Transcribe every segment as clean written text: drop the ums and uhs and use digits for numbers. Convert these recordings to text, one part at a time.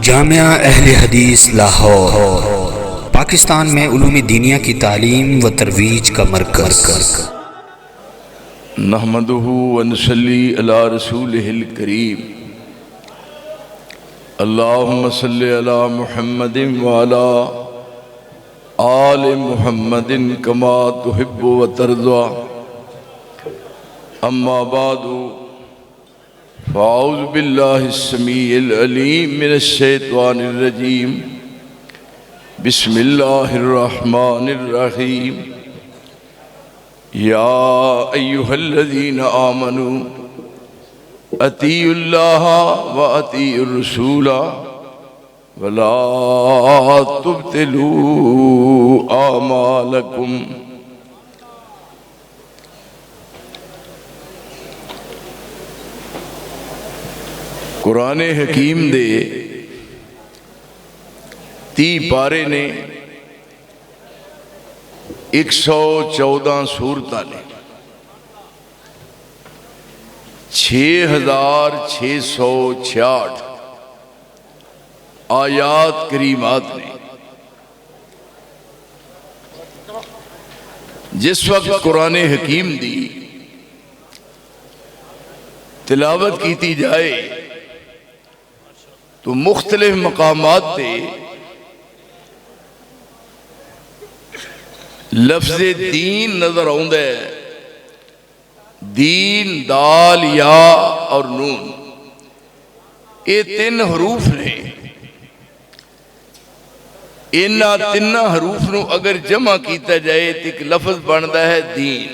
جامعہ اہل حدیث لاہور پاکستان میں علوم دینیہ کی تعلیم و ترویج کا مرکز۔ نحمدہ ونصلی علی رسولہ الکریم اللہم صلی علی محمد وعلی آل محمد کما تحب و ترضى اما بعد فاعوذ باللہ السمیع العلیم من الشیطان الرجیم بسم اللہ الرحمن الرحیم یا ایہا الذین آمنوا اطیعوا اللہ و اطیعوا الرسول ولا تبطلوا اعمالکم۔ قرآن حکیم دے 30 پارے نے 114 سورتاں نے 6666 آیات کریمات نے۔ جس وقت قرآن حکیم دی تلاوت کیتی جائے تو مختلف مقامات تے لفظ دین نظر آؤندا ہے، دین دال یا اور نون، یہ 3 حروف نے۔ انہاں 3 حروف نو اگر جمع کیتا جائے تو ایک لفظ بنتا ہے دین۔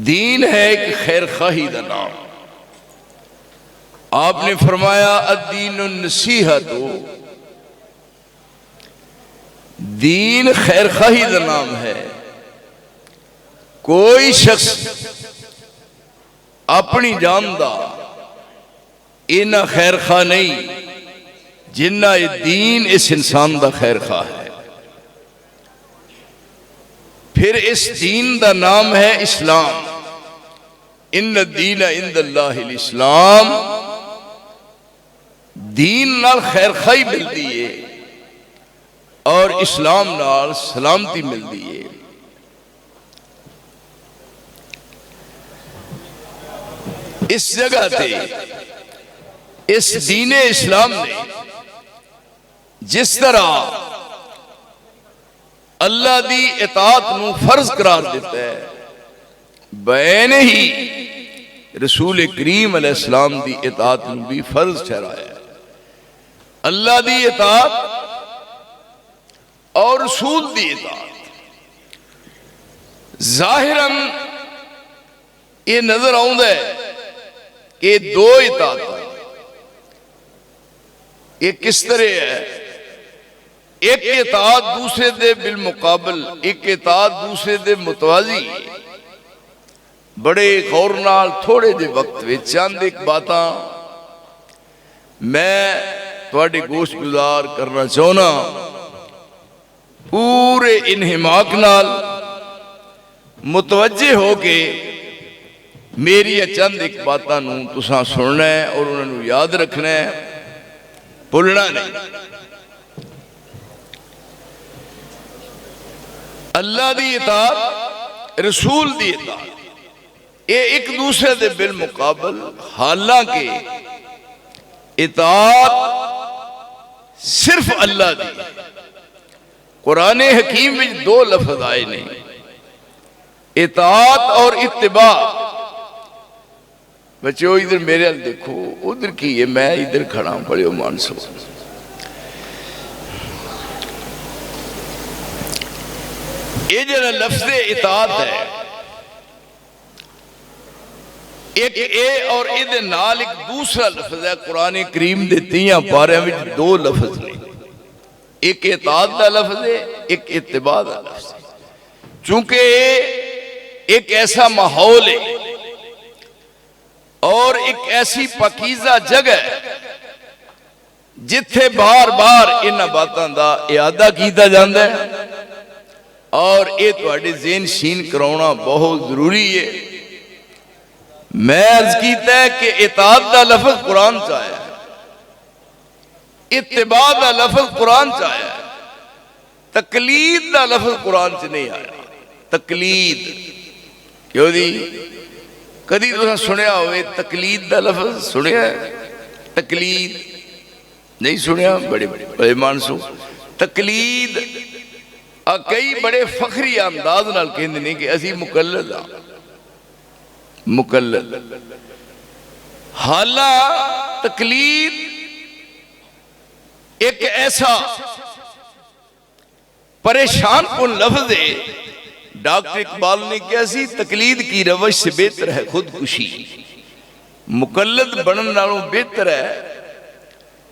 دین ہے ایک خیر خواہی دا نام۔ آپ نے فرمایا الدین النصیحت، دین خیر خواہی دا نام ہے۔ کوئی شخص اپنی جان دا اینا خیر خواہ نہیں جنہ یہ دین اس انسان دا خیر خواہ ہے۔ پھر اس دین دا نام ہے اسلام۔ ان الدین عند اللہ الاسلام، دین نال خیر خواہی ملتی ہے اور اسلام نال سلامتی ملتی ہے۔ اس جگہ تے اس دین اسلام نے جس طرح اللہ دی اطاعت نو فرض قرار دیتا ہے، بین ہی رسول کریم علیہ السلام دی اطاعت نو بھی فرض ٹھہرایا ہے۔ اللہ دی اطاعت اور رسول دی اطاعت ظاہراً یہ نظر آؤندا ہے کہ 2 اطاعت ہیں۔ یہ کس طرح ہے؟ ایک اطاعت دوسرے دے بالمقابل، ایک اطاعت دوسرے دے متوازی۔ بڑے غور نال تھوڑے دے وقت میں چند ایک باتاں میں تواڈے گوشت گزار کرنا چاہنا، پورے انہماک نال متوجہ ہو کے میری چند ایک باتاں نوں تساں سننا ہے اور انہاں نوں یاد رکھنا ہے، بھولنا نہیں۔ اللہ دی اطاعت، رسول دی اطاعت، یہ ایک دوسرے دے بالمقابل، حالانکہ اطاعت صرف اللہ دی۔ قرآن حکیم میں 2 لفظ آئے نہیں، اطاعت اور اتباع۔ بچوں ادھر میرے حال دیکھو، ادھر کی ہے، میں ادھر کھڑا ہوں، پڑھے ہو مانسو۔ یہ جو لفظ اطاعت ہے، ایک اے اور اے نال ایک دوسرا لفظ ہے۔ قرآن کریم دے 3 پارے میں 2 لفظ نہیں، ایک اطاعت دا لفظ ہے، ایک اتباع دا لفظ ہے۔ چونکہ ایک ایسا ماحول ہے اور ایک ایسی پاکیزہ جگہ ہے جتھے بار بار انہاں باتاں دا اعادہ کیتا جاندا ہے اور یہ تواڈے ذہن شین کراؤنا بہت ضروری ہے۔ میں عرض کیتا ہے کہ اطاعت دا لفظ قرآن چاہیا ہے، اتباع دا لفظ قرآن چ آیا ہے، تقلید دا لفظ قرآن چ نہیں آیا۔ تقلید کیوں دی؟ کدی تساں سنیا ہوئے تقلید دا لفظ؟ سنیا ہے تقلید؟ نہیں سنیا؟ بڑے مانسو تقلید کئی بڑے فخری انداز نال کہندے نے کہ اسی مقلد ہاں، مقلد۔ حالہ تقلید ایک ایسا پریشان کن لفظ ہے، ڈاکٹر اقبال نے کیا سی، تقلید کی روش سے بہتر ہے خودکشی۔ مقلد بنن نالوں بہتر ہے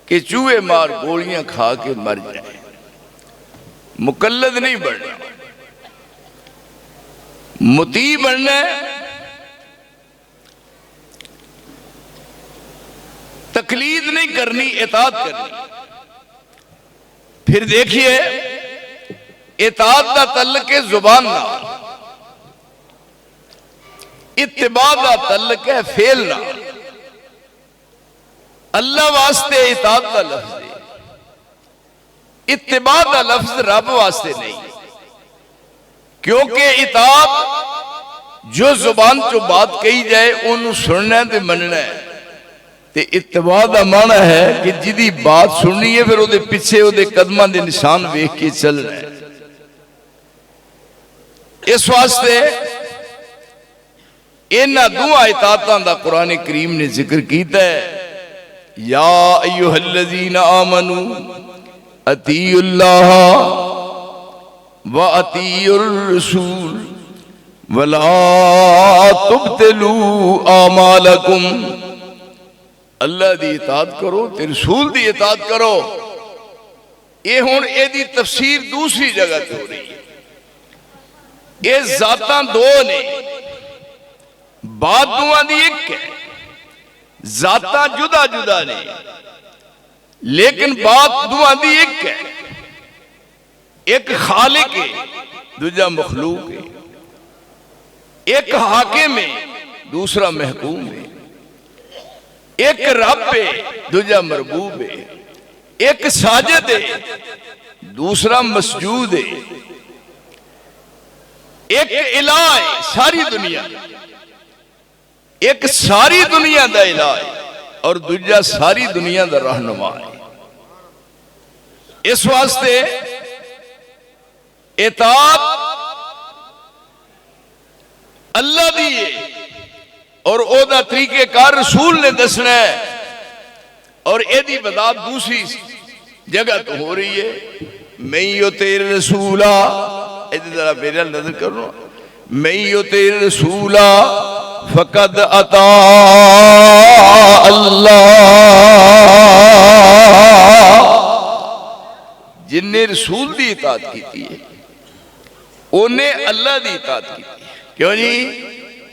کہ چوہے مار گولیاں کھا کے مر جائے۔ مقلد نہیں بننا، مطیع بننا ہے، تقلید نہیں کرنی، اطاعت کرنی۔ پھر دیکھیے اطاعت دا تعلق ہے زبان نال، اتباع دا تعلق ہے فعل نال۔ اللہ واسطے اطاعت دا لفظ ہے، اتباع دا لفظ رب واسطے نہیں، کیونکہ اطاعت جو زبان چو بات کہی جائے انہوں سننا ہے تے مننا ہے، تے اتباع دا معنی ہے کہ جدی بات سننی ہے پھر وہ دے پیچھے وہ دے قدمہ دے نشان ویکھ کے چلنا ہے۔ اس واسطے انہاں دوہاں اطاعتاں دا قرآن کریم نے ذکر کیتا ہے، یا ایہا الذین آمنوا اطیعوا اللہ واطیعوا الرسول ولا تبطلوا اعمالکم۔ اللہ دی اطاعت کرو تے رسول دی اطاعت کرو۔ یہ ہن اے دی تفسیر دوسری جگہ تے ہو رہی ہے۔ یہ ذاتاں دو نے، بات دوہاں دی ایک ہے، ذاتاں جدا جدا نے لیکن بات دوہاں دی ایک ہے۔ ایک خالق ہے، دوجا مخلوق ہے، ایک حاکم ہے، دوسرا محکوم ہے، ایک رب ہے، دوجا مربوب ہے، ایک ساجد ہے، دوسرا مسجود ہے، ایک الہ ہے ساری دنیا، ایک ساری دنیا دا الہ ہے اور دوجا ساری دنیا دا رہنما ہے۔ اس واسطے اطاعت اللہ دی ہے اور او دا طریقہ کار رسول نے دسنا ہے، اور اے دی وضاحت دوسری جگہ تو ہو رہی ہے، میں یطیع رسولا، ادھر ذرا میرا نظر کرو، میں یطیع رسولا فقد اطاع اللہ، جن نے رسول دی اطاعت کی ہے انہیں اللہ دی اطاعت کی ہے۔ کیوں جی؟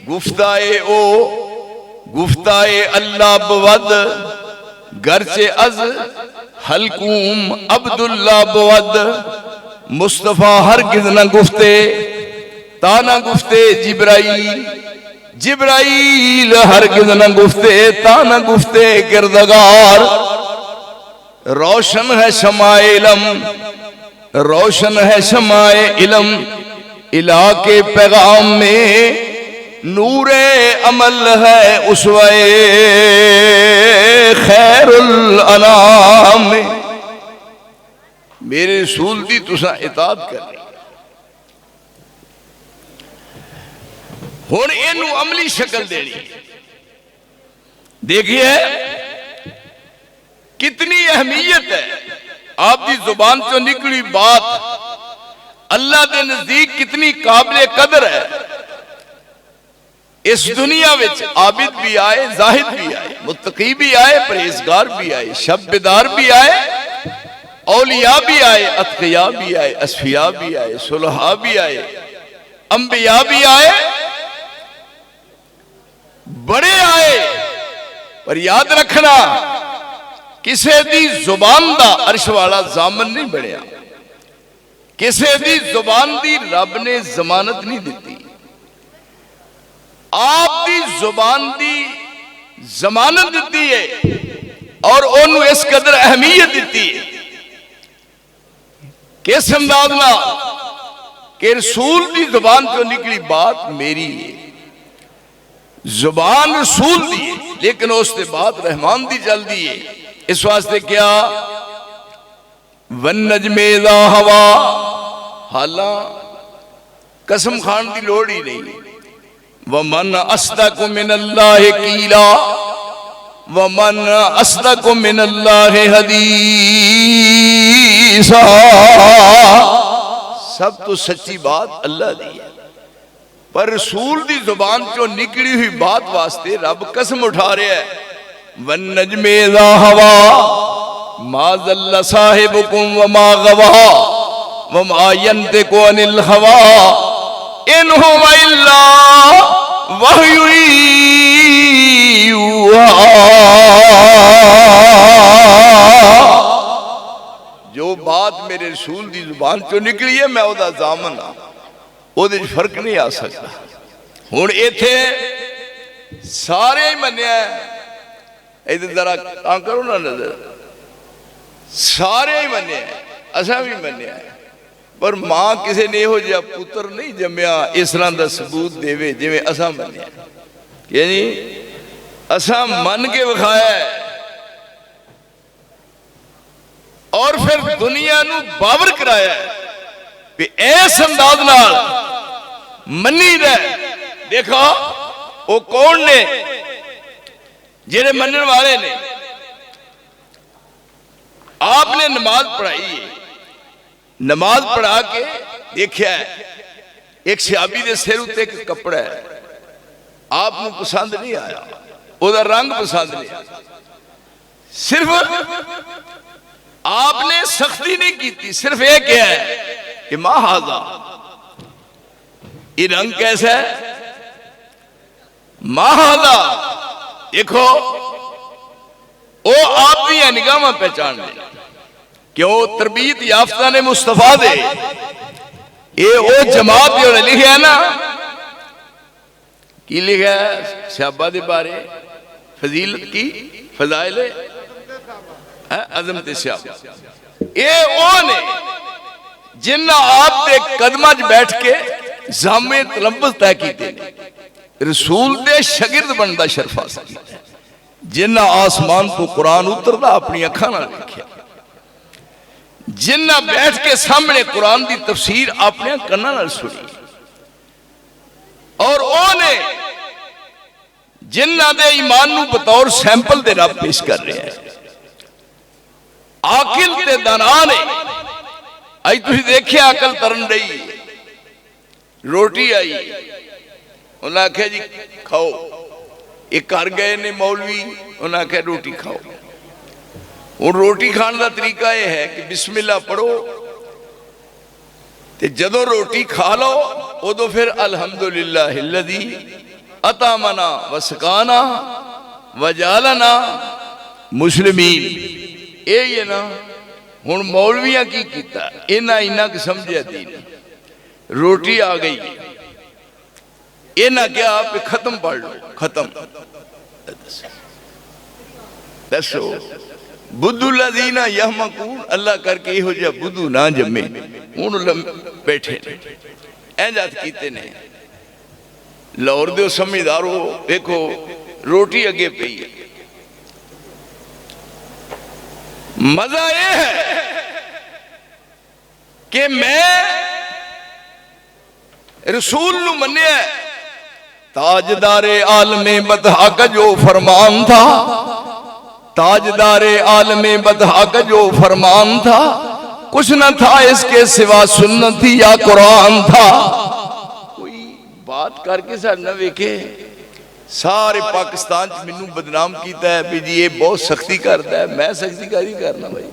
گفتائے او گفتائے اللہ بود گرچہ از حلقوم عبداللہ بود، مصطفیٰ ہرگز نہ گفتے تا نہ گفتے جبرائیل، جبرائیل ہرگز نہ گفتے تا نہ گفتے کردگار۔ روشن ہے شمع علم، روشن ہے شمع علم، الہ کے پیغام میں نور عمل ہے اسوہ خیر الانام میں۔ میرے رسول دی تساں اطاعت کرنی، ہن اینو عملی شکل دینی۔ دیکھئے کتنی اہمیت ہے، آپ دی زبان سے نکلی بات اللہ دے نزدیک کتنی قابل قدر ہے۔ اس دنیا وچ عابد بھی آئے، زاہد بھی آئے، متقی بھی آئے، پرہیزگار بھی آئے، شب بیدار بھی آئے، اولیاء بھی آئے، اتقیاء بھی آئے، اصفیاء بھی آئے، صلحاء بھی آئے، انبیاء بھی آئے، بڑے آئے۔ پر یاد رکھنا کسے دی زبان دا عرش والا ضامن نہیں بڑھیا، کسے دی زبان دی رب نے ضمانت نہیں دیتی، آپ دی زبان دی ضمانت دیتی ہے اور انہوں اس قدر اہمیت دیتی ہے کس انداز نہ کہ رسول دی زبان جو نکلی بات میری ہے، زبان رسول دی ہے لیکن اس سے بات رحمان دی چل دی ہے۔ اس واسطے کیا وَالنَّجْمِ إِذَا هَوَىٰ، حالاں قسم خان دی لوڑ ہی نہیں۔ وَمَنْ أَصْدَقُ مِنَ اللَّهِ قِيلًا وَمَنْ أَصْدَقُ مِنَ اللَّهِ حَدِيثًا، سب تو سچی بات اللہ دی ہے، پر رسول دی زبان جو نکلی ہوئی بات واسطے رب قسم اٹھا رہے ہیں وَالنَّجْمِ إِذَا هَوَىٰ مَا ضَلَّ صَاحِبُكُمْ وَمَا غَوَىٰ وَمَا يَنطِقُ عَنِ الْهَوَىٰ إِنْ هُوَ إِلَّا وَحْيٌ يُوحَىٰ۔ جو بات میرے رسول دی زبان چو نکلی ہے میں اوہ دا زامن ہاں، اوہ دے فرق نہیں آ سکتا۔ ہون اے تھے سارے ہی منیا ہے، ایدھر ذرا کام کرو نا نظر، سارے ہی منیا ہے، اساں بھی منیا ہے، پر ماں کسے نہیں ہو جا پتر نہیں جمعیا اس طرح دا ثبوت دے وے جو میں اساں منیا ہے، یعنی اساں من کے بکھایا ہے اور پھر دنیا نو باور کرایا ہے کہ ایس انداز نال منی رہے۔ دیکھا وہ کون نے جنہیں منن والے نے آپ نے نماز پڑھائی ہے، نماز پڑھا کے دیکھا ہے ایک صحابی دے سر اتے ایک کپڑا ہے، آپ نے پسند نہیں آیا، وہ دا رنگ پسند نہیں آیا، صرف آپ نے سختی نہیں کی تھی، صرف ایک کیا ہے کہ ما ھذا، یہ رنگ کیسا ہے، ما ھذا، دیکھو وہ آپ بھی ہیں نگاہ میں پہچان لیں کیوں تربیت یافتہ نے مصطفیٰ دے یہ وہ جماعت جو نے لکھا ہے نا، کی لکھا ہے صحابہ دے بارے فضیلت کی فضائل عظمت صحابہ، یہ وہ نے جنہ آپ دے قدمہ بیٹھ کے زامے تلمبز طے کیتے رسول دے شگرد بندہ شرف حاصل کیتے جنہ آسمان کو قرآن اتردہ اپنی اکھاں نہ لکھیا، جنہ بیٹھ کے سامنے قرآن دی تفسیر اپنے کنہ نہ سنی، اور اونے جنہ دے ایمان نو بطور سیمپل دے رب پیش کر رہے ہیں، عاقل تے دانانے آئی تُسی دیکھیں عقل ترن رہی روٹی آئی انہاں کہا جی کھاؤ، ایک کر گئے نے مولوی انہاں کہا روٹی کھاؤ، اور روٹی کھان دا طریقہ یہ ہے کہ بسم اللہ پڑھو تے جدو روٹی کھا لو وہ تو پھر الحمدللہ الذی اطعمنا وسقانا وجعلنا مسلمین، اے یہ نا ہن مولویاں کی کیتا اینا کہ سمجھے دین، روٹی آ گئی اینا کیا آپ ختم پڑھ لو، ختم دسو بدھو الذین یحمقون، اللہ کر کے ہو جا بدھو نہ جمے انہوں بیٹھے این جات کیتے نے لاہور دیو سمجھدارو دیکھو روٹی اگے پئی ہے، مزہ یہ ہے کہ میں رسول نو منیا ہے، تاجدار عالم بدحا کا جو فرمان تھا، تاجدار عالم بدحا کا جو فرمان تھا، کچھ نہ تھا اس کے سوا سنت تھی یا قرآن تھا۔ کوئی بات کر کے ساتھ نہ ویکھے سارے پاکستان منو بدنام کیتا ہے بھی جی یہ بہت سختی کرتا ہے، میں سختی کاری کرنا بھائی،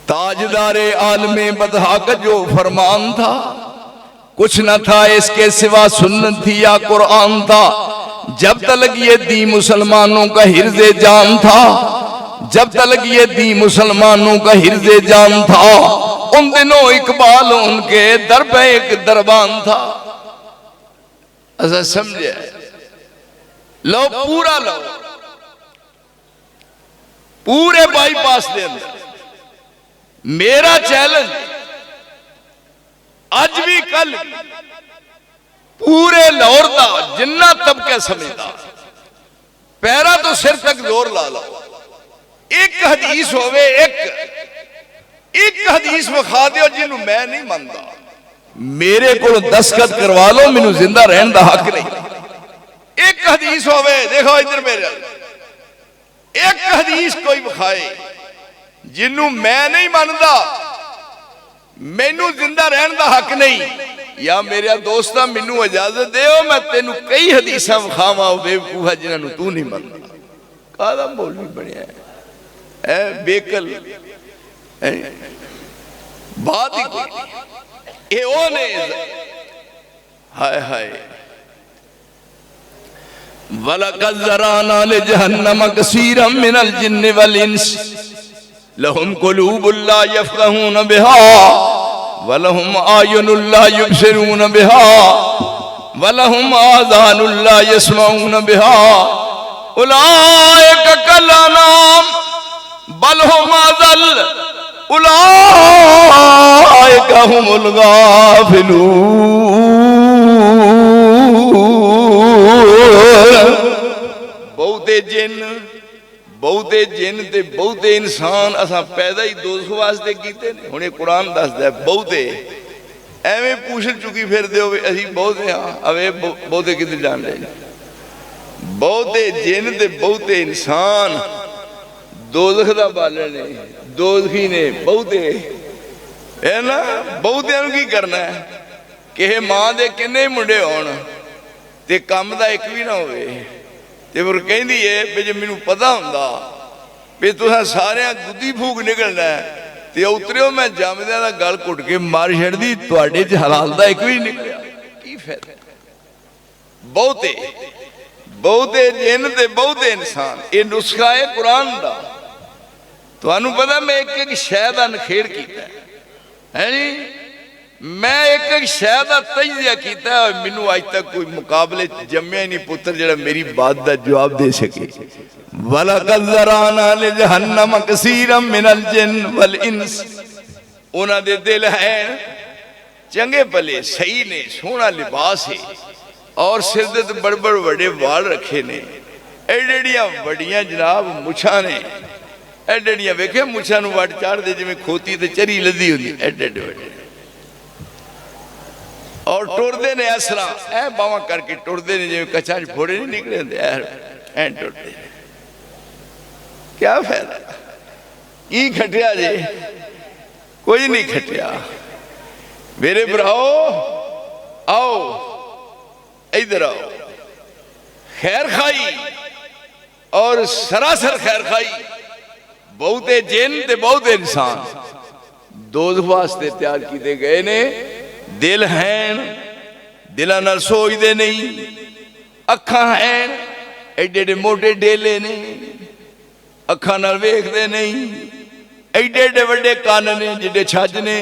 تاجدار عالم بدحا کا جو فرمان تھا، کچھ نہ تھا اس کے سوا سنت تھی یا قرآن تھا، جب تلک یہ دی مسلمانوں کا حرز جان تھا، جب تلک یہ دی مسلمانوں کا حرز جان تھا، ان دنوں اقبال ان کے در پہ ایک دربان تھا۔ ایسا سمجھے لو پورا لو پورے بائی پاس دے اندر میرا چیلنج اج بھی کل پورے لاہور دا جنہ طبقہ سمجھدا پیرا تو سر تک زور لا لو، ایک حدیث ہوئے ایک حدیث مخا دیو جنہوں میں نہیں ماندا، میرے کو دستخط کروا لو، مینوں زندہ رہن دا حق نہیں۔ ایک حدیث ہوئے، دیکھو ادھر میرے، ایک حدیث کوئی بخائے جنہوں میں نہیں ماندا، مینوں زندہ رہن دا حق نہیں، یا میرے دوستا مینوں اجازت دے ہو میں تینوں کئی حدیثاں بخاواں بے وقوفا جنہوں تو نہیں ماندا۔ کہا مولوی بنیا ہے بیکل بات ہی کوئی نہیں، اے او نے ہائے ہائے وَلَقَدْ ذَرَأْنَا لِجَهَنَّمَ كَثِيرًا مِنَ الْجِنِّ وَالْإِنسِ لَهُمْ قُلُوبٌ لَا يَفْقَهُونَ بِهَا وَلَهُمْ أَعْيُنٌ لَا يُبْصِرُونَ بِهَا وَلَهُمْ آذَانٌ لَا يَسْمَعُونَ بِهَا أُولَئِكَ كَالْأَنْعَامِ بَلْ هُمْ أَضَلُّ أُولَئِكَ هُمُ الْغَافِلُونَ۔ بہتے جن تے بہتے انسان اساں پیدا ہی دوزخ واسطے کیتے نے، ہن قرآن دسدا ہے بہتے ایویں پوچھ چکی پھر دے ہوئے اسی بہتے ہاں، اوے بہتے کدھر جان رہے بہتے جن تے بہتے انسان دوزخ دا بالن نے، دوزخی نے بہتے ہے نا، بہتے نوں کی کرنا ہے کہ ماں دے کنے منڈے ہون تے کم دا ایک بھی نہ ہوئے، تے پھر کہندی ہے کہ جے مینوں پتہ ہوندا کہ تساں سارے گدی پھوک نکلنا ہے تے اتریو میں جامدیاں دا گل کٹ کے مار چھڑدی، تواڈے چ حلال دا ایک بھی نکلیا کی فائدہ؟ بہتے جن تے بہتے انسان، یہ نسخہ ہے قرآن دا۔ تانوں پتہ میں ایک شے دا نخیر کیتا ہے جی، میں ایک شے دا تجزیہ کیتا ہے اور مینوں اج تک کوئی مقابلے جمعیا نہیں پتر جڑا میری بات دا جواب دے سکے۔ وَلَقَدْ ذَرَأْنَا لِجَهَنَّمَ كَثِيرًا مِنَ الْجِنِّ وَالْإِنسِ، انہاں دے دل ہیں چنگے بھلے صحیح نے، سونا لباس ہے اور سر دے بڑ بڑے وال رکھے نے، ایڈیاں بڑیاں جناب مچھاں نے، ایڈیاں ویکھے مچھاں نوں وٹ چاڑ دے جویں کھوتی تے چری لدی ہوندی، ایڈے بڑے اور ٹردے نے اس طرح اے باواں کر کے ٹردے نے، جویں کچھاں پھوڑے نہیں نکلے ہوندے اے ٹردے۔ کیا فائدہ؟ کی کھٹیا جے؟ کوئی نہیں کھٹیا۔ میرے براؤ آؤ ادھر آؤ، خیر خائی اور سراسر خیر خائی بہتے جن تے بہتے انسان دوزخ واسطے تیار کیتے گئے نے۔ دل ہیں دلاں نال سوچ دے نہیں، اکھاں ہیں ایڈے ایڈے موٹے ڈیلے نے، اکھاں نال ویکھ دے نہیں، ایڈے ایڈے وڈے کان نے جڑے چھج نے،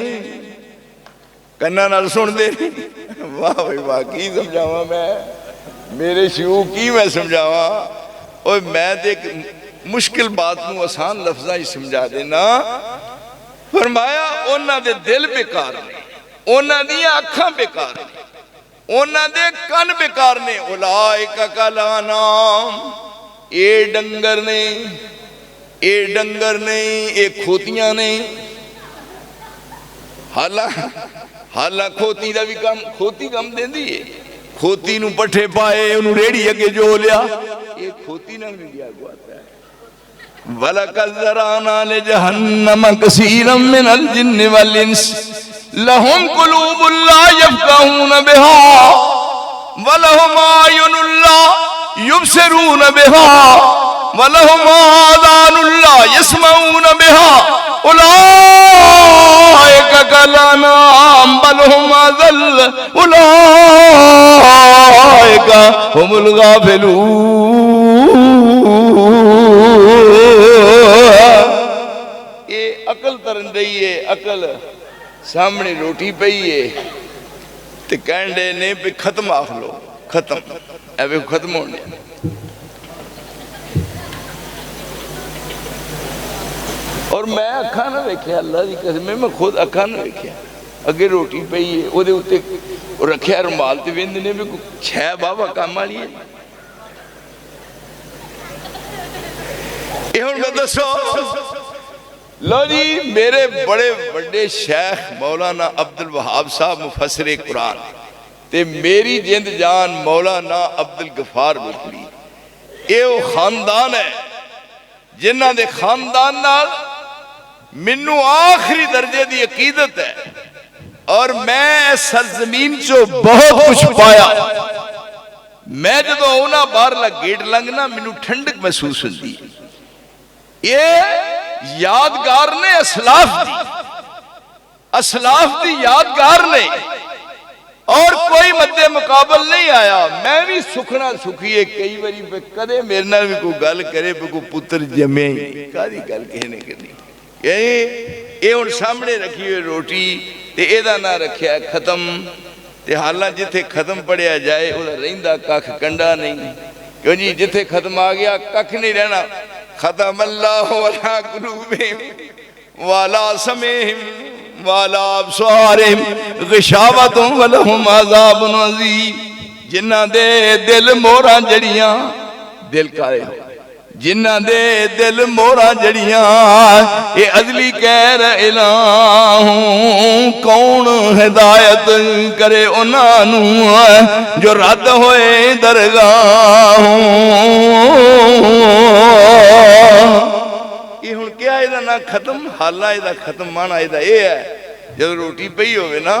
کناں نال سن دے نہیں۔ واہ بھائی واہ، کی سمجھاواں میں، میرے شیوخ کی میں سمجھاواں، اور میں تے ایک مشکل بات نوں آسان لفظاں ہی سمجھا دینا۔ فرمایا انہاں دے دل بیکار نے، انہاں دیاں اکھاں بیکار نے، انہاں دے کن بیکار نے۔ اولائک کالانعام، اے ڈنگر نے، اے ڈنگر نہیں، اے کھوتیاں نہیں۔ حالا کھوتی دا بھی کم، کھوتی کم دیں دی ہے، کھوتی نو پٹھے پائے انہوں ریڑی اگے جو لیا، یہ کھوتی نہ بھی دیا گواتا ہے۔ وَلَقَدْ ذَرَأْنَا لِجَهَنَّمَ كَثِيرًا مِنَ الْجِنِّ وَالْإِنسِ لَهُمْ قُلُوبٌ لَا يَفْقَهُونَ بِهَا وَلَهُمْ أَعْيُنٌ لَا يُبْصِرُونَ بِهَا وَلَهُمْ آذَانٌ لَا يَسْمَعُونَ بِهَا أُولَئِكَ كَالْأَنْعَامِ بَلْ هُمْ أَضَلُّ أُولَئِكَ هُمُ الْغَافِلُونَ۔ یہ عقل ترن رہی ہے، عقل سامنے روٹی پئی ہے تے کہندے نے بھی ختم آخ لو، ختم ایویں ختم ہونے۔ اور میں اکھاں نہ ویکھیا، اللہ دی قسم میں خود اکھاں نہ ویکھیا، اگے روٹی پئی ہے او دے اوتے رکھیا رومال تے ویندے نے بھی چھ بابا کام والی ہے۔ یہ ہن میں دسو لو جی، میرے بڑے بڑے شیخ مولانا عبد الوہاب صاحب مفسر قرآن تے میری جند جان مولانا عبد الغفار بکلی، یہ وہ خاندان ہے جنہاں دے خاندان نال منو آخری درجے دی عقیدت ہے، اور میں سرزمین چو بہت کچھ پایا۔ میں جدو اونا باہر گیٹ لنگنا منو ٹھنڈک محسوس ہوتی ہے۔ یہ یادگار نے اسلاف دی یادگار نے، اور کوئی مد مقابل نہیں آیا۔ میں بھی سکھنا سکھیے کئی باری پہ کدے میرے نال بھی کوئی گل کرے پہ کوئی پتر جمے کاری گل کہنے کرنی، یہ ہن سامنے رکھی ہوئی روٹی تے ایدہ نہ رکھیا ختم، تے حالاں جتھے ختم پڑیا جائے وہ رہندہ ککھ کنڈا نہیں، کیوں جی جتھے ختم آ گیا ککھ نہیں رہنا۔ ختم اللہ علی قلوبہم وعلی سمعہم وعلی ابصارہم غشاوۃ ولہم عذاب عظیم۔ جنہ دے دل موراں جڑیاں دل کارے ہو، جنہ دے دل موراں جڑیاں اے ازلی کہہ رہے ہوں، کون ہدایت کرے انہاں نوں جو رد ہوئے درگاہوں۔ یہ ہن کیا ایدہ نہ ختم، حالہ ایدہ ختم مانا ایدہ اے ہے جب روٹی پئی ہوئے نا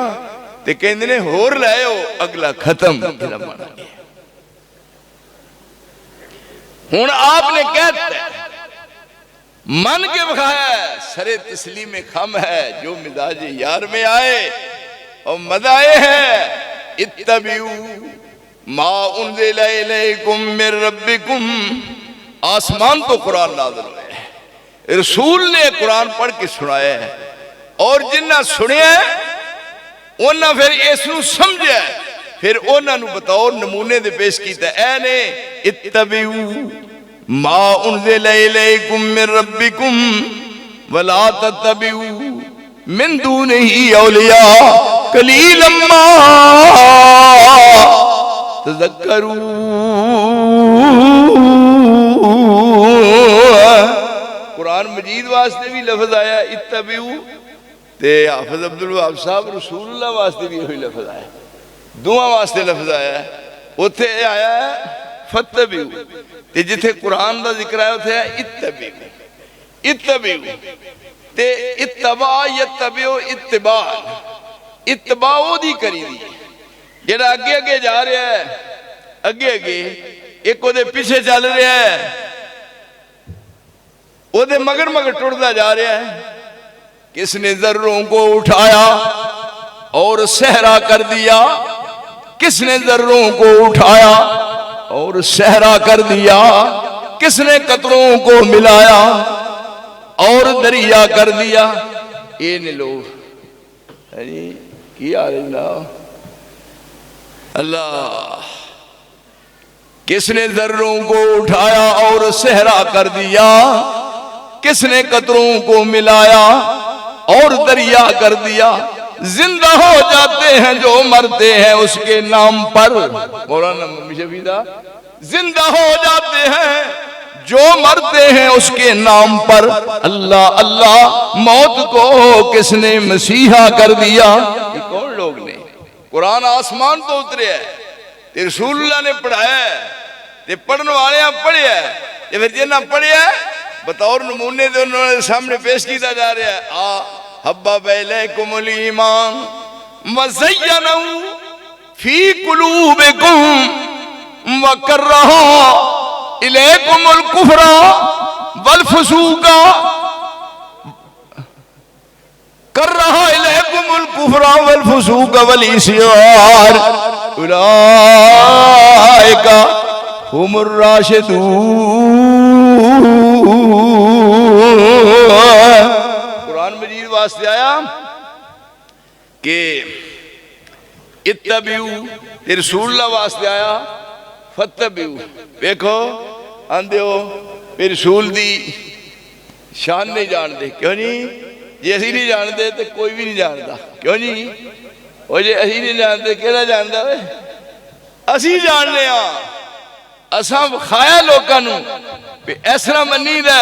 تے کہندے نے ہور لائے ہو اگلا ختم، ایدہ مانا ہے۔ ہون آپ نے کہتا ہے من کے بخایا ہے سر تسلیم خم ہے، جو مزاج یار میں آئے اور مدائے ہیں۔ اتبعو ما انزل الیکم من ربکم، آسمان تو قرآن نازل ہوئے ہیں، رسول نے قرآن پڑھ کے سنایا ہے، اور جنہ سنے ہیں انہاں پھر اس نو سمجھے ہے، پھر انہاں نو بتاؤ نمونے دے پیش کیتا ہے۔ اے نے اتبعو ما انزل الیکم من ربکم ولا تتبعو من دونہی اولیاء قلیلا ما تذکرون۔ قرآن مجید واسطے بھی لفظ آیا اتبعو، تے حافظ عبد الوہاب صاحب رسول اللہ واسطے بھی ہوئی لفظ آیا، دعا واسطے لفظ آیا ہے، اتھے آیا ہے فتبعو، تے جتھے قرآن دا ذکر آیا اتھے آیا اتبعو۔ اتبعو تے اتباع یتبعو اتباع، اتباعو دی کری دی، جڑا اگے اگے جا رہا ہے، اگے اگے ایک وہ دے پیچھے چل رہا ہے، وہ دے مگر مگر ٹوڑتا جا رہا ہے۔ کس نے ذروں کو اٹھایا اور صحرا کر دیا، کس نے ذروں کو اٹھایا اور صحرا کر دیا، کس نے قطروں کو ملایا اور دریا کر دیا۔ یہ نے لوگ کیا اللہ، کس نے ذروں کو اٹھایا اور صحرا کر دیا، کس نے قطروں کو ملایا اور دریا کر دیا۔ زندہ ہو جاتے ہیں جو مرتے ہیں اس کے نام پر، مولانا شفیدہ، زندہ ہو جاتے ہیں جو مرتے ہیں اس کے نام پر۔ اللہ اللہ، موت کو کس نے مسیحا کر دیا۔ یہ کون لوگ نے؟ قرآن آسمان تو اترے ہے، تے رسول اللہ نے پڑھایا ہے، تے پڑھنے والے ہیں پڑھے ہے، یہ پھر جنہ پڑھے ہے بطور نمونے دے انہوں نے سامنے پیش کیتا جا رہا ہے۔ حبب الیکم الایمان وزینہ فی قلوبکم وکرہ الیکم الکفر والفسوق، کرہ الیکم الکفر والفسوق والعصیان اولئک هم الراشدون۔ قرآن مجید واسطے آیا کہ اتبعو، رسول اللہ واسطے آیا فتبعو۔ دیکھو آندے ہو رسول دی شان نہیں جان دے کیوں نہیں جی اسی نہیں جان دے تو کوئی بھی نہیں جانتا کیوں نہیں وہ جی اسی نہیں جانتے کہڑا جانتا ہے اسی جاننے ہاں اساں بخایا لوگوں نو اس طرح منی دا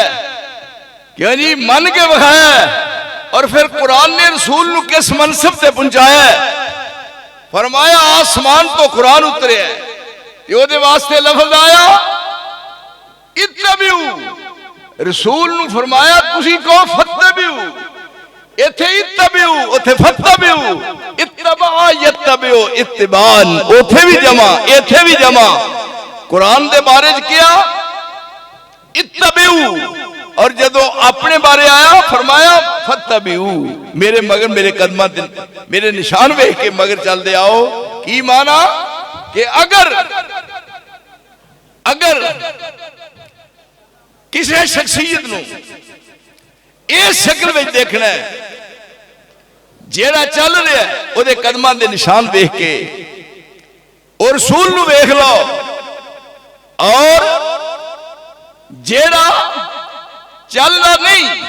کیوں جی من کے بخایا اور پھر قرآن نے رسول نو کس منصب سے پہنچایا ہے فرمایا آسمان تو قرآن اترے ہے یہ دے واسطے لفظ آیا اتبعو رسول نو فرمایا تسی کو فتبعو ایتھے اتبعو ایتھے فتبعو اتبع یتبعو اتبان اوتھے بھی جمع ایتھے بھی جمع قرآن دے بارے کیا اتبعو اور جدو اپنے بارے آیا فرمایا فتبعو میرے مگر میرے قدمہ میرے نشان ویکھ کے مگر چل دے آؤ کی معنی کہ اگر کسی شخصیت نو اس شکل میں دیکھنا ہے جیڑا چل رہا ہے وہ دے قدمہ دے نشان دیکھ کے اور رسول نو دیکھ لو اور جیڑا چل رہا نہیں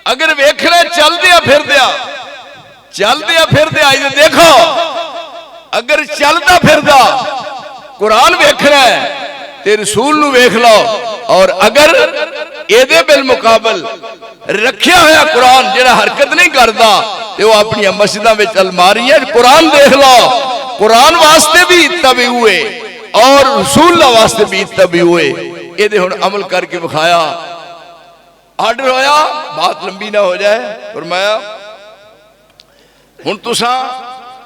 اگر ویکھنا چل دیا پھر دیا یہ دیکھو اگر چلتا پھر دا قرآن ویکھنا ہے تے رسول نو ویکھ لو اور اگر ایدے بالمقابل رکھیا ہوا قرآن جڑا حرکت نہیں کرتا تے وہ اپنی مسجدہ میں الماری ہے قرآن دیکھ لو قرآن واسطے بھی اتبع ہوئے اور رسول اللہ واسطے بھی اتبع ہوئے ایدے ہن عمل کر کے بخایا آرڈر ہویا بات لمبی نہ ہو جائے فرمایا ہن تساں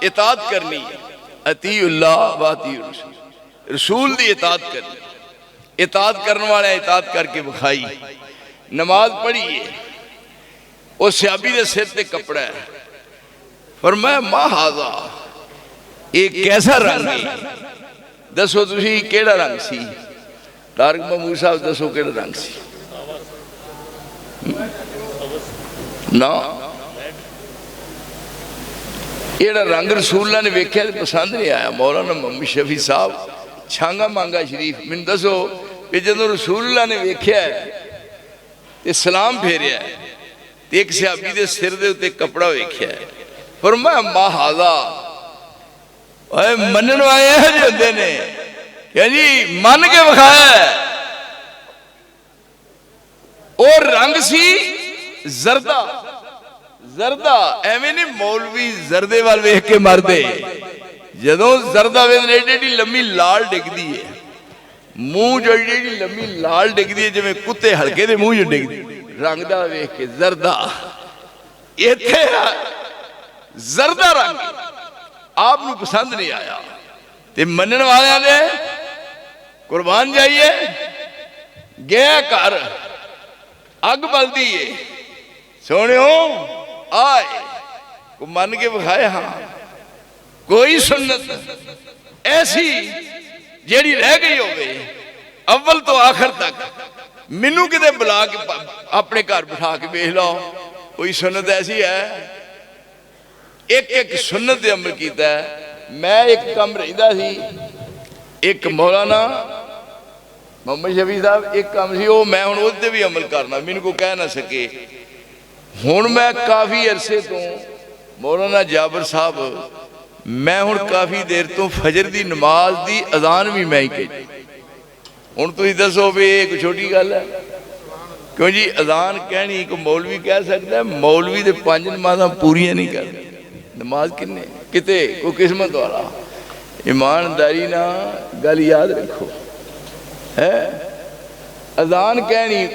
اطاعت کرنی ہے اطیع اللہ و اطیع الرسول رسول دی اطاعت کرنی اطاعت کرنے والے اطاعت کر کے بخائی نماز پڑھی ہے اس صحابی دے سر تے کپڑا ہے فرمایا ما ہاذا ایک کیسا رنگ ہے دسو تسی کیڑا رنگ سی طارق محمود صاحب دسو کیڑا رنگ سی نا ایڑا رنگ رسول اللہ نے ویکھیا پسند نہیں آیا مولانا محمد شفیع صاحب چھانگا مانگا شریف من دسو کہ جدو رسول اللہ نے ویکھیا ہے سلام پھیریا ہے ایک صحابی دے سر دے اتے کپڑا ویکھیا ہے فرمایا ما ہاذا منن والے ہیں جو ہوندے نے یعنی من کے بخایا ہے اور رنگ سی زردہ ایویں نہیں مولوی زردے وال ویکھ کے مر دے جدوں زردہ ویکھنے ایڈی لمبی لال ڈگ دی ہے منہ جو ایڈی لمبی لال ڈگ دی ہے جویں کتے ہلکے دے منہ جو ڈگ دی رنگ دا ویکھ کے زردہ ایتھے زردہ رنگ آپ نو پسند نہیں آیا تے منن والے نے قربان جائیے گیا کر اگ بلدی ہے سونے ہو آئے کو من کے بخائے ہاں کوئی سنت ایسی جیڑی رہ گئی ہوگی اول تو آخر تک منو کدے بلا کے اپنے گھر بٹھا کے بیٹھ لو کوئی سنت ایسی ہے ایک سنت دے عمل کیتا ہے میں ایک کم رہندا سی ایک مولانا محمد شفیع صاحب ایک کم سی وہ میں ہن اس تے بھی عمل کرنا مین کو کہہ نہ سکے ہن میں کافی عرصے تو مولانا جابر صاحب میں ہن کافی دیر تو فجر دی نماز دی اذان بھی میں ہی کہی ہن تسی دسو بھی ایک چھوٹی گل ہے کیوں جی اذان کہنی کو مولوی کہہ سکتا ہے مولوی دے 5 نمازاں پوریاں نہیں کرتے نماز کنے کتے کوئی قسمت والا ایمانداری نہ گل یاد رکھو ہے اذان کہنی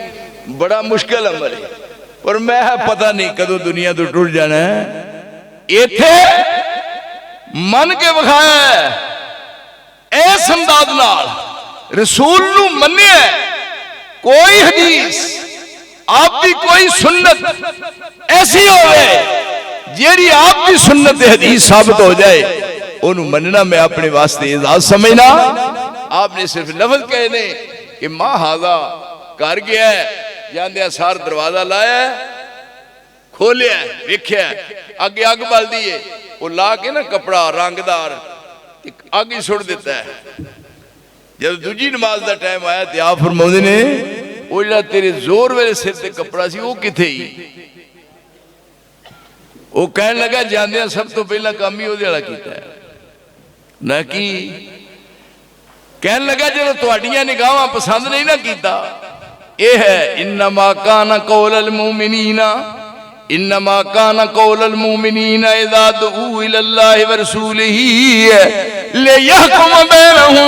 بڑا مشکل عمل ہے پر میں پتہ نہیں کدو دنیا تو ٹوٹ جانا ہے ایتھے من کے بخایا ہے ایس انداز نال رسول نو مننے ہے کوئی حدیث آپ دی کوئی سنت ایسی ہوئے جیڑی آپ دی سنت حدیث ثابت ہو جائے انہوں مننا میں اپنے واسطے اعزاز سمجھنا آپ نے صرف لفظ کہنے کہ ما ہاذا کر گیا ہے جاندے سار دروازہ لایا ہے کھولیا ہے ویکھیا ہے آگے آگ بال دیئے وہ لا کے نا کپڑا رنگدار آگے سڑ دیتا ہے جب دوجی نماز دا ٹائم آیا تو آپ فرمودے نے وہ جڑا تیرے زور ویلے سر تے کپڑا سی وہ کتھے ہی؟ وہ کہنے لگا جاندیاں سب تو پہلا کام ہی وہ دیڑا کیتا ہے نہ کی کہنے لگا جب تواڈیاں نگاہاں پسند نہیں نہ کیتا یہ ہے انما کان قول المؤمنین انما کان قول المؤمنین اذا دعوا الى اللہ ورسولہ لیحکم بینہم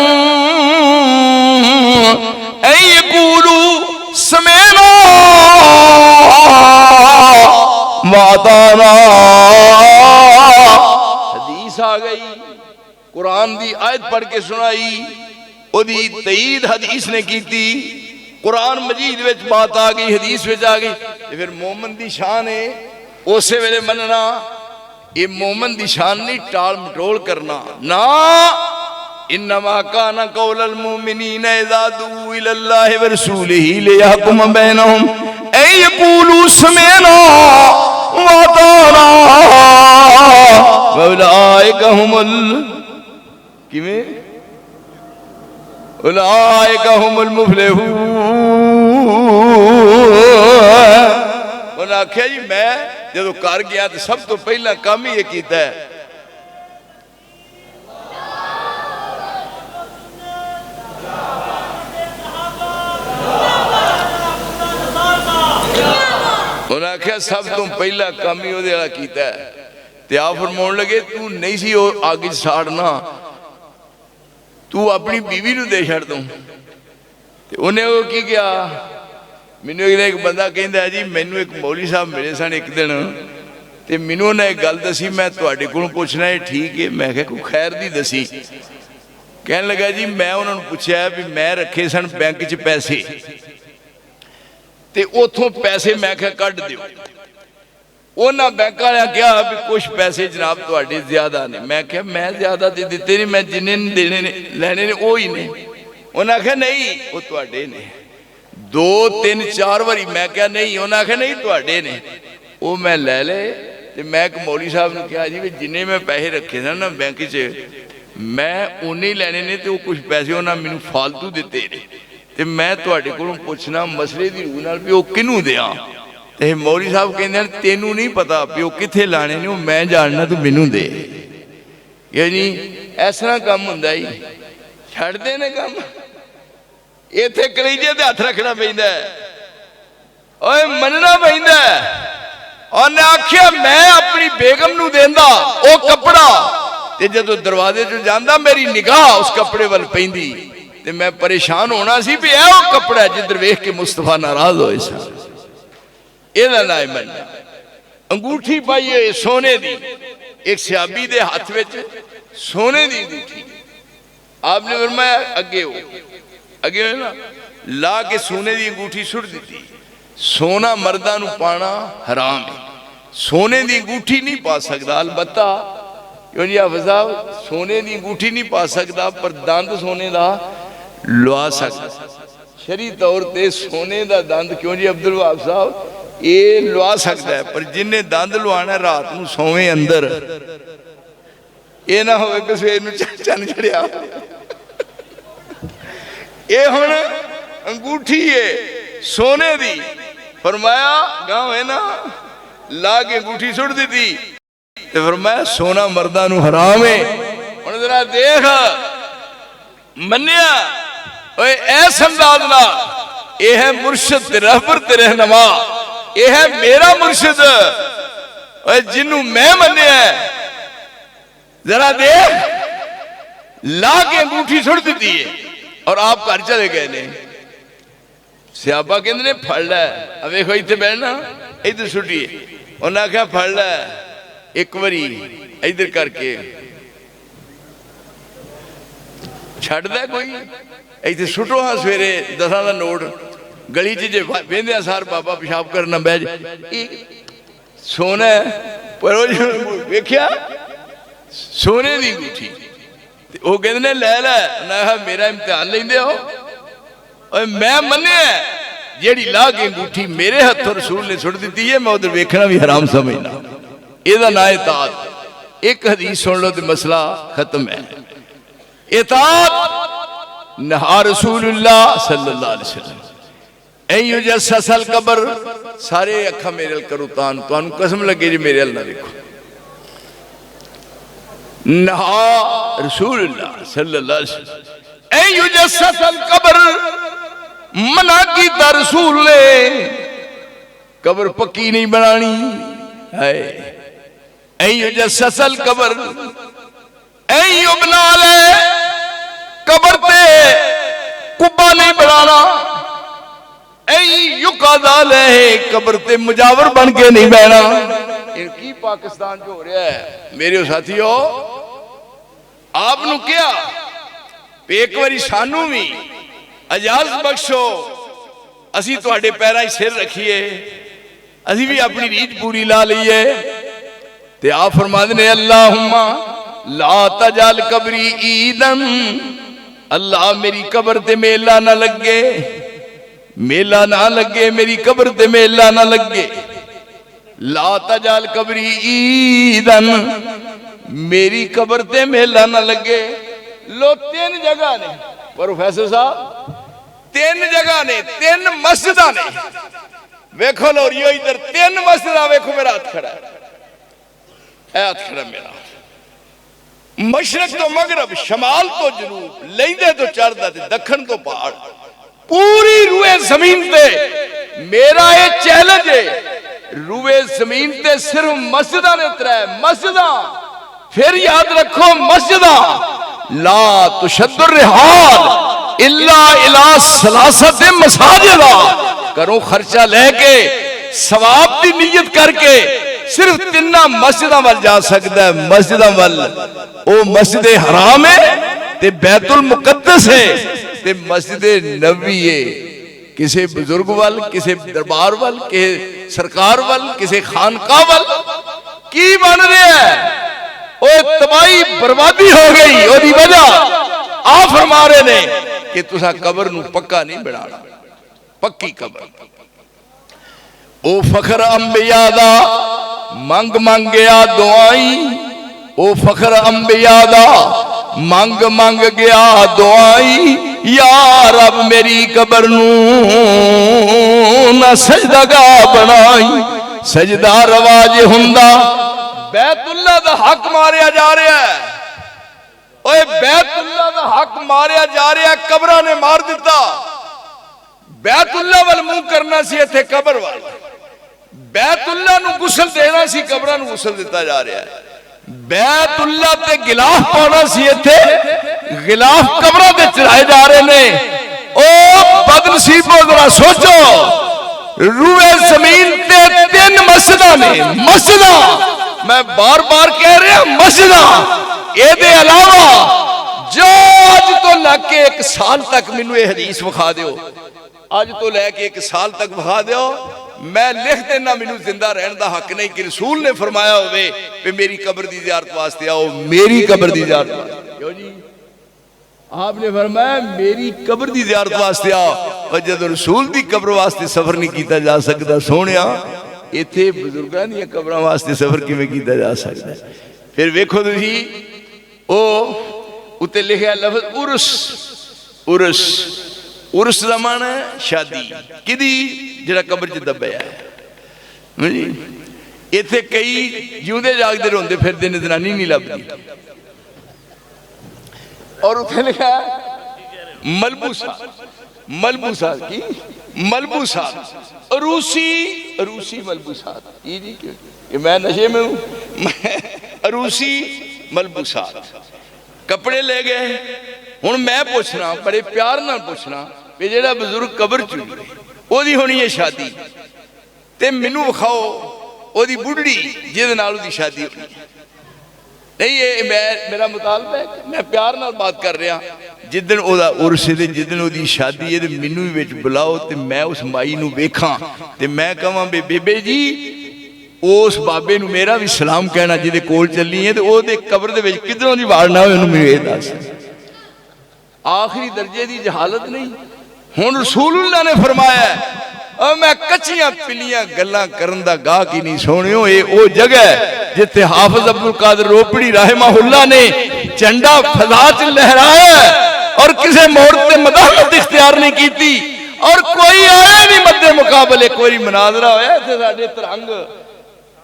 ان یقولوا سمعنا وأطعنا. حدیث آ گئی قرآن دی آیت پڑھ کے سنائی او دی تئید حدیث نے کی تھی قرآن مجید وچ بات آ گئی حدیث وچ آ گئی پھر مومن دی شان ہے اسے ویلے مننا یہ مومن دی شان نہیں ٹال مٹول کرنا نا انما کان قول المؤمنین اذا دعوا الى اللہ ورسولہ لیحکم بینہم ان یقولوا سمعنا وأطعنا واولئک هم اولئک هم المفلحون. انہوں نے آکھیا جی میں جدو کر گیا تو سب تو پہلا کام ہی یہ کیتا ہے انہوں نے آکھیا سب تو پہلا کام ہی وہ دیڑا کیتا ہے تے آپ فرمون لگے تو نہیں سی آگے ساڑنا تو اپنی بیوی نو دے چھڑ دوں انہیں وہ کی کیا مینوں ایک بندہ کہندا ہے جی مینوں ایک مولوی صاحب ملے سن ایک دن تے مینوں نے ایک گل دسی میں تواڈے کولوں پوچھنا ہے ٹھیک ہے میں کہا کوئی خیر دی دسی کہنے لگا جی میں انہوں نے پوچھا ہے بھی میں رکھے سن بینک وچ پیسے تے اوتھوں پیسے میں کہا کڈ دیو انہاں بینک والے کہا بھی کچھ پیسے جناب تواڈے زیادہ نے میں کہا میں زیادہ دے دیتے نہیں میں جنہیں دینے نے لینے نے وہی نے انہاں کہا نہیں وہ تواڈے نے 2 3 4 واری میں کہا نہیں انہاں کہا نہیں تواڈے نے وہ میں لے لے تے میں ایک مولوی صاحب نے کہا جی جنہیں میں پیسے رکھے سن نا بینک وچ میں انہیں لینے نے تے وہ کچھ پیسے انہاں مینوں فالتو دیتے نے تے میں تواڈے کولوں پوچھنا مسئلے دی روح نال بھی وہ کنوں دیاں تے مولوی صاحب کہندے ہیں تینوں نہیں پتا بھی وہ کتھے لانے نے میں جاننا تو مینوں دے یعنی اس طرح کام ہوندا ہی چھڑ دے نے کام ایتھے کلیجے تے ہاتھ رکھنا پیندا ہے اوئے مننا پیندا ہے اور نے آکھیا میں اپنی بیگم نو دیندا او کپڑا تے جدوں دروازے چ جاندا میری نگاہ اس کپڑے ول پیندی تے میں پریشان ہونا سی بھی اے او کپڑا جدھر ویکھ کے مصطفیٰ ناراض ہوئے سن یہ نہ مننا انگوٹھی پائی ہے سونے دی ایک صحابی دے ہاتھ وچ سونے دی انگوٹھی آپ نے فرمایا اگے ہو نا لا کے سونے دی انگوٹھی سٹ دیتی سونا مرداں نو پانا حرام ہے سونے دی انگوٹھی نہیں پا سکتا البتہ کیوں جی حافظ صاحب سونے دی انگوٹھی نہیں پا سکتا پر دند سونے دا لوا سکتا شرعی طور تے سونے دا دند کیوں جی عبدالوہاب صاحب یہ لوا سکتا ہے پر جن نے دند لوانا ہے رات نو سویں اندر یہ نہ ہوئے کہ سویں نو چن چڑیا یہ ہون انگوٹھی ہے سونے دی فرمایا گاؤں ہے نا لا کے انگوٹھی سٹ دی تھی فرمایا سونا مردانو حرام ہے انہوں ذرا دیکھ منیا ایس اندازنا یہ ہے مرشد رہبر تے رہنما یہ ہے میرا مرشد جنہوں میں منیا ہے ذرا دیکھ لا کے انگوٹھی سٹ دیتی ہے اور آپ گھر چلے گئے نے سیابہ کہندے نے پھڑ لے اب ایک ہوئی تھے بیٹھنا ادھر سٹی ہے انہوں نے کہا پھڑ لے ایک وری ادھر کر کے چھڑ دے کوئی ایتھے سٹو ہاں سویرے 10 دا نوٹ گلی چیجے بیندے آسار بابا پیشاب کرنا بیج سونا ہے پر ویکھیا سونے دی انگوٹھی وہ کہندے نے لے لے انہاں میرا امتحان لیندے ہو اور میں مننے ہیں جیڑی لا کے انگوٹھی میرے ہتھوں رسول نے سٹ دیتی ہے میں ادھر ویکھنا بھی حرام سمجھنا یہ نہ اطاعت ایک حدیث سن لو تو مسئلہ ختم ہے اطاعت نہا رسول اللہ صلی اللہ علیہ وسلم ایو جسس القبر سارے اکھا میرے ال کرو تان قسم لگے جی میرے ال نہ دیکھو نہا رسول اللہ صلی اللہ علیہ وسلم ایو جسس القبر منع کی تا رسول نے قبر پکی نہیں بنانی ہے ایو جسس القبر ایو بنا لے قبر تے کبا نہیں بنانا ایو قاضا لے قبر تے مجاور بن کے نہیں بہنا ان کی پاکستان جو ہو رہا ہے میرے ساتھیو آپ نو کیا ایک واری سانو بھی اجازت بخشو اسی تو آڑے پیرہ ہی سر رکھیے اسی بھی اپنی ریت پوری لا لیے تے آپ فرما دینے اللہم لا تجال قبری عیدن اللہ میری قبر تے میلہ نہ لگے میلہ نہ لگے میری قبر تے میلہ نہ لگے لا تجال قبری عیدن میری قبر تے میلہ نہ لگے لو تین جگہ نے پروفیسر صاحب تین جگہ نے تین مسجدہ نے ویکھو لو ریو ادھر تین مسجدہ ویکھو میرا ہاتھ کھڑا ہے اے ہاتھ کھڑا میرا مشرق تو مغرب شمال تو جنوب لیندے تو چردہ تے دکھن تو پہاڑ پوری روئے زمین تے میرا یہ چیلنج ہے روئے زمین تے صرف مسجدہ نے اترا ہے مسجدہ پھر یاد رکھو مسجدہ لا تشد الرحال الا الى ثلاثت مساجدہ کرو خرچہ لے کے ثواب دی نیت کر کے صرف تنہ مسجدہ وال جا سکتا ہے مسجدہ وال او مسجد حرام ہے تے بیت المقدس ہے تے مسجد نبی ہے کسی بزرگ وال کسی دربار وال کسی سرکار وال کسی خانقاہ وال کی بن رہے ہیں او تباہی بربادی ہو گئی او دی وجہ آپ فرما رہے نے کہ تسا قبر نو پکا نہیں بنانا پکی قبر او فخر انبیاء دا منگ گیا دعائیں او فخر انبیاء دا منگ گیا دعائیں یا رب میری قبر نو نہ سجدہ گاہ بنائی سجدہ رواج ہندہ بیت اللہ دا حق ماریا جا رہا ہے اوہ بیت اللہ دا حق ماریا جا رہا ہے قبرہ نے مار دیتا بیت اللہ والمون کرنا سی تھے قبر والا بیت اللہ نو غسل دینا سی قبرہ نو غسل دیتا جا رہا ہے بیت اللہ تے غلاف پانا سی تھے غلاف قبرہ تے چڑھائے جا رہے نے او بدنصیب کو ذرا سوچو روئے زمین تے تین مسجدہ نے مسجدہ میں بار بار کہہ رہا مسجدہ اے دے علاوہ جو آج تو لگ کے ایک سال تک منو یہ حدیث بخا دیو آج تو لے کے ایک سال تک بخا دیو میں لکھ دینا منو زندہ رہن دا حق نہیں کہ رسول نے فرمایا ہوئے پہ میری قبر دی زیارت واسطے آؤ میری قبر دی زیارت واسطے کیوں جی آپ نے فرمایا میری قبر دی زیارت واسطے آؤ اور جب رسول دی قبر واسطے سفر نہیں کیتا جا سکتا سونیا یہ تھے بزرگان یا قبران واسطے سفر کی میں کیتا جا سکتا ہے پھر ویکھو تو ہی اتے لکھا لفظ عرس عرس زمانہ ہے شادی کدی جڑا قبر چ دبیا ہے یہ تھے کئی جیوندے جاگ دے روندے پھر دن زنانی نہیں لبدی اور اتے لکھا ملبوسات کی ملبوسات عروسی ملبوسات یہ جی کہ میں نشے میں ہوں عروسی ملبوسات کپڑے لے گئے ہوں میں پوچھنا بڑے پیار نہ پوچھنا کہ جڑا بزرگ قبر چلی او دی ہونی ہے شادی تے منو بخاؤ او دی بڑھڑی جہد نال او دی شادی ہونی ہے نہیں یہ میرا مطالبہ ہے میں پیار نال بات کر رہا جدن او دا عرس دے جدن او دی شادی ہے تے منو ہی وچ بلاؤ تے میں اس مائی نو ویکھاں تے میں کہاں بے بے جی اس بابے نو میرا بھی سلام کہنا جدے کول چلی ہے تے او دے قبر دے وچ کدھروں دی واڑ نہ ہوئے انہوں میں یہ دس آخری درجے دی جہالت نہیں ہن رسول اللہ نے فرمایا ہے اور میں کچیاں پلیاں گلاں کرن دا گاہ کی نہیں سونیوں اے او جگہ ہے جتے حافظ عبدالقادر روپڑی رحمہ اللہ نے جھنڈا فضا چ لہرایا ہے اور کسے مورد تے مداحت اختیار نہیں کیتی اور کوئی آیا نہیں مدے مقابلے کوئی مناظرہ ہویا تھے ساڑھے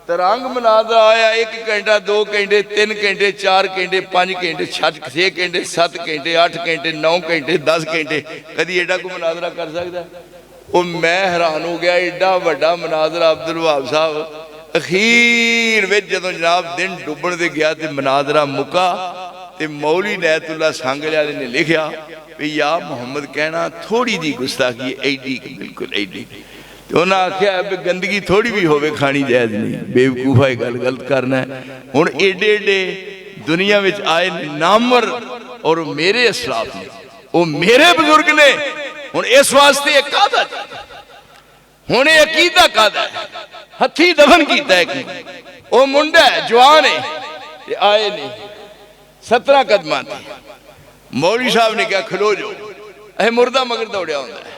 ترنگ مناظرہ آیا 1 گھنٹہ 2 گھنٹے 3 گھنٹے 4 گھنٹے 5 گھنٹے 6 گھنٹے 7 گھنٹے 8 گھنٹے 9 گھنٹے 10 گھنٹے کدی ایڈا کو مناظرہ کر سکتا ہے وہ میں حیران ہو گیا ایڈا بڑا مناظرہ عبدالوہاب صاحب اخیر وچ جدوں جناب دن ڈوبن دے گیا تے مناظرہ مکا تے مولوی نیت اللہ سانگلے والے نے لکھیا کہ یا محمد کہنا تھوڑی جی گستاخی ایڈی بالکل ایڈی تو انہاں آکھیا ہے گندگی تھوڑی بھی ہوئے کھانی جائز نہیں بے وقوفہ گل غلط کرنا ہے ہن ایڈے ایڈے دنیا وچ آئے نامور اور میرے اسلاف نے وہ میرے بزرگ نے ہن اس واسطے ایک قادہ ہن یہ عقیدہ قادہ ہے ہتھی دفن کیتا ہے وہ منڈا ہے جوان ہے یہ آئے نہیں 17 قدمہ تھے مولوی صاحب نے کہا کھلو جو اے مردہ مگر دوڑیا ہوندہ ہے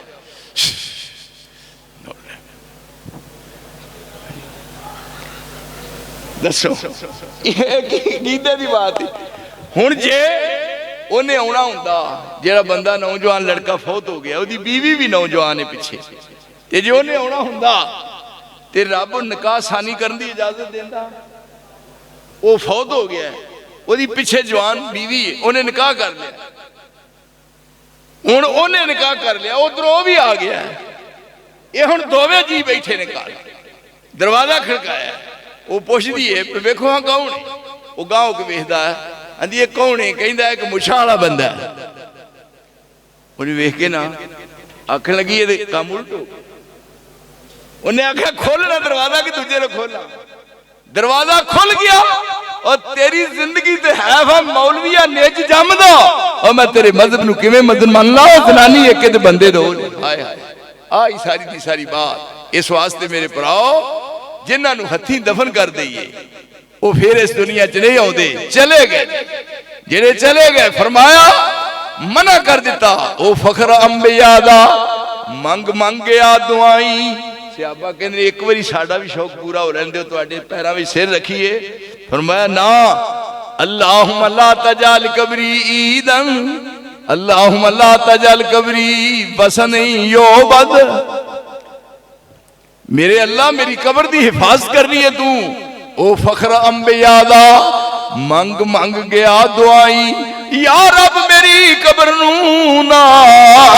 دسو گیدے دی بات ہے ہن جے انہیں ہونا ہوندہ جیڑا بندہ نوجوان لڑکا فوت ہو گیا وہ دی بیوی بھی نوجوان ہے پیچھے تے جو انہیں ہونا ہوندہ تے رب نکاح ثانی کرن دی اجازت دیندہ وہ فوت ہو گیا ہے وہ دی پیچھے جوان بیوی ہے انہیں نکاح کر لیا انہیں نکاح کر لیا ادھر وہ بھی آ گیا ہے یہ ہن دوویں جی بیٹھے نکاح دروازہ کھڑکایا ہے وہ پوچھ دیئے ویکھو ہاں کون ہے وہ گاؤں کے ویکھدا ہے اندھی یہ کون ہے کہندہ ہے کہ مچھالا بندہ ہے انہیں ویکھ کے نا آنکھیں لگی یہ کام الٹو انہیں آنکھیں کھولنا دروازہ کی تجھے نے کھولا دروازہ کھل گیا اور تیری زندگی تے حیفہ مولویہ نیج جام دا اور میں تیرے مذہب نو کیویں مذہب مان لا زنانی ایک دے بندے دو ہائے ہائے آئی ساری دی ساری بات اس واسطے میرے پراؤ جنہاں نو ہتھی دفن کر دئیے وہ پھر اس دنیا چلے ہوں دے چلے گئے جنہیں چلے گئے فرمایا منع کر دیتا او فخر انبیاء دا منگ گیا دعائیں صحابہ کہنے ایک باری ساڑھا بھی شوق پورا ہو رہنے دے تو آڈے پیرا بھی سر رکھیے فرمایا نا اللہم لا تجال قبری عیدن اللہم لا تجال قبری بسنی یوبد میرے اللہ میری قبر دی حفاظت کرنی ہے تو او فخر انبیاء دا منگ گیا دعائیں یا رب میری قبر نو نا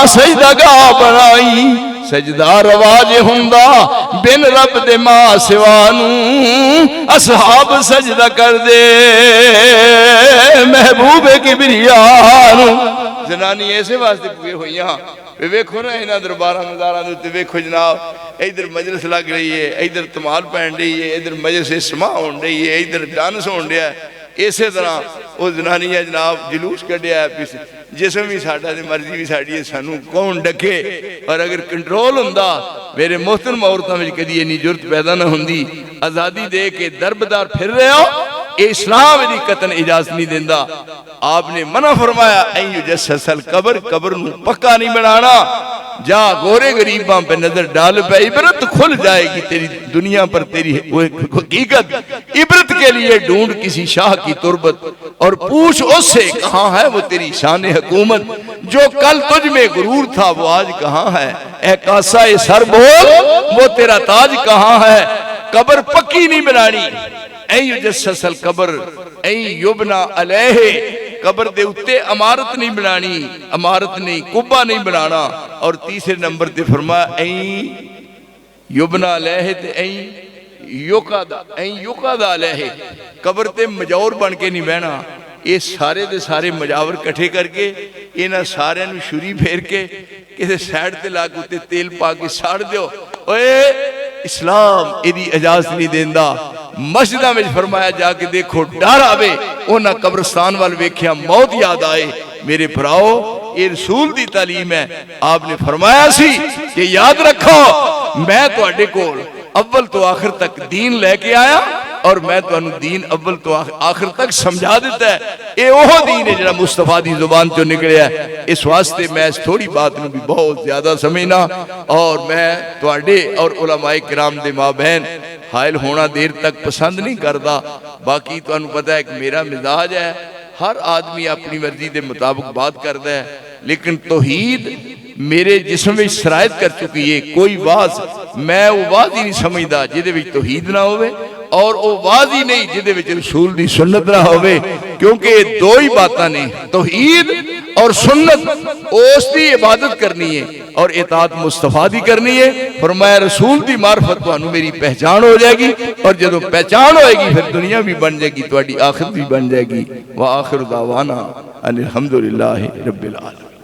سجدہ گاہ بنائی سجدہ رواج ہندہ بن رب دے ماں سوانو اصحاب سجدہ کر دے محبوب کبریانو زنانی ایسے واسطے پوئے ہوئی یہاں ویکھو نا اینا دربارہ مزارہ دوتے ویکھو جناب ایدھر مجلس لگ رہی ہے ایدھر تمال پہن رہی ہے ایدھر مجلس سما ہون رہی ہے ایدھر ڈانس ہون رہا ہے اسی طرح وہ زنانی ہے جناب جلوس کڑیا ہے جسم بھی ساڑھا دے مرضی بھی ساڑھی ہے سانو کون ڈکے اور اگر کنٹرول ہوندہ میرے محترم عورتوں میں کدی انی جرت پیدا نہ ہوندی آزادی دے کے دربدار پھر رہے ہو اسلام دی قطن اجازت نہیں دیندہ آپ نے منع فرمایا این یجسس القبر قبر نو پکا نہیں بنانا جا گورے غریباں پہ نظر ڈال پہ عبرت کھل جائے گی تیری دنیا پر تیری حقیقت عبرت کے لیے ڈھونڈ کسی شاہ کی تربت اور پوچھ اس سے کہاں ہے وہ تیری شان حکومت جو کل تجھ میں غرور تھا وہ آج کہاں ہے اے کاسا سر بول وہ تیرا تاج کہاں ہے قبر پکی نہیں بنانی این یجسس القبر این یبنا علیہ قبر دے اتے امارت نہیں بنانی امارت نہیں کبہ نہیں بنانا اور تیسرے نمبر تے فرمایا این یبنا علیہ تے این یقادا علیہ قبر تے مجاور بن کے نہیں بہنا یہ سارے دے سارے مجاور کٹھے کر کے انہاں سارے نو شری پھیر کے کسے سیڈ تے لاکھ اتے تیل پا کے ساڑ دیو اوے اسلام ایدی اجازت نہیں دیندہ مسجدہ میں فرمایا جا کے دیکھو ڈر آوے اونا قبرستان وال ویکھیا موت یاد آئے میرے پراؤ یہ رسول دی تعلیم ہے آپ نے فرمایا سی کہ یاد رکھو میں تو اڈے کول اول تو آخر تک دین لے کے آیا اور میں تو انہوں دین اول تو آخر تک سمجھا دیتا ہے اے اوہ دین ہے جنہا مصطفیٰ دی زبان جو نکلے ہے اس واسطے میں اس تھوڑی بات میں بھی بہت زیادہ سمجھنا اور میں تو اڈے اور علماء کرام دے ماں بہن حائل ہونا دیر تک پسند نہیں کردا باقی تو انہوں پتہ ہے کہ میرا مزاج ہے ہر آدمی اپنی مرضی دے مطابق بات کردا ہے لیکن توحید میرے جسم میں شرائط کر چکی ہے کوئی واز میں وہ واز ہی نہیں سمجھدا جہدے وچ توحید نہ ہوئے اور وہ واز ہی نہیں جہدے وچ رسول دی سنت نہ ہوئے کیونکہ یہ دو ہی باتاں نے توحید اور سنت اس دی عبادت کرنی ہے اور اطاعت مصطفیٰ دی کرنی ہے فرمایا رسول دی معرفت تانوں میری پہچان ہو جائے گی اور جدوں پہچان ہوئے گی پھر دنیا بھی بن جائے گی تہاڈی آخرت بھی بن جائے گی وآخر دعوانا ان الحمدللہ رب العالمین